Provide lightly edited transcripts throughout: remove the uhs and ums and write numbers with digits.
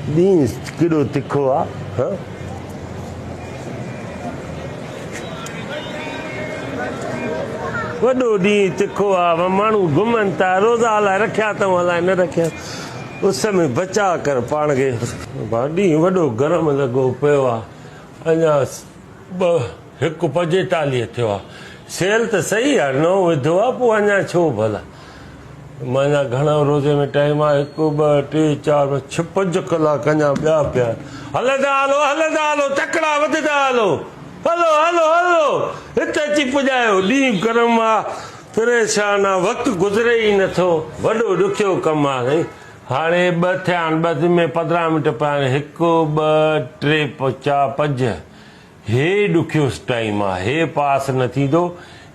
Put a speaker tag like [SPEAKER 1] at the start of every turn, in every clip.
[SPEAKER 1] ॾींहुं केॾो तिखो आहे हाँ वॾो ॾींहुं तिखो आहे माण्हू घुमनि था रोज़ा अलाए रखिया अथऊं अलाए न रखिया उस में बचा कर पाण खे ॾींहुं वॾो गरम लॻो पियो आहे अञा 1:45 थियो आहे सेल त सही आहे 9 विधो आहे पोइ अञा छो भला मां अञा घणो रोज़े में टाइम आहे 1 2 3 4 5 कलाक अञा ॿिया पिया हलंदा हलो तकड़ा वधंदा हलो हिते अची पुॼायो ॾींहुं गरम आहे परेशान आहे वक़्तु गुज़रे ई नथो वॾो ॾुखियो कमु आहे हाणे 2 थिया आहिनि 2 में 15 मिंट पिया आहिनि 1 2 3 4 5 हे ॾुखियो टाइम आहे हे पास न थींदो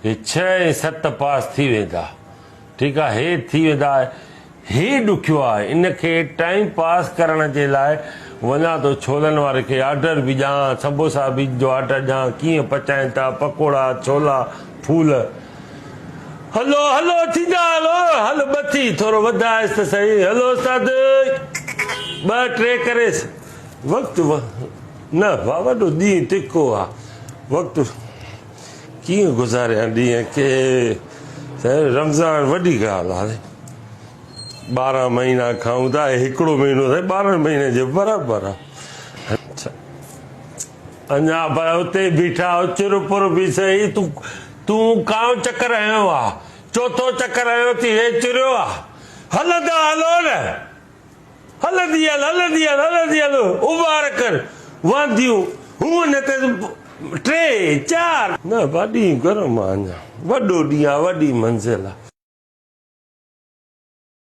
[SPEAKER 1] हे 6 ऐं 7 पास थी वेंदा ठीकु आहे हे थी वेंदा हे ॾुखियो आहे इनखे टाइम पास करण जे लाइ वञा थो छोलनि वारे खे ऑर्डर बि ॾियां समोसा बि जो ऑर्डर ॾियां कीअं पचाइनि था पकोड़ा छोला फूल हलो थींदा हलो बथी थोरो वधाएसि त सही हलो उस्ताद 2 3 करेसि वक़्तु न वॾो ॾींहुं तिखो आहे वक़्तु कीअं गुज़ारियां ॾींहं के रमज़ान वॾी ॻाल्हि आहे 12 महीना खाऊं था 1 महीनो 12 महीने जे बराबरि आहे अच्छा अञा उते बीठा चुर पुर बि सही तूं काओ चकर आयो आहे चौथो चकर आयो थी हे चुरियो आहे हलंदा हलो न हलंदी हलो उबार कर वांदियूं हूअं न त 3 4 न वॾी गरम आहे अञा वॾो ॾींहुं आहे वॾी मंज़िल आहे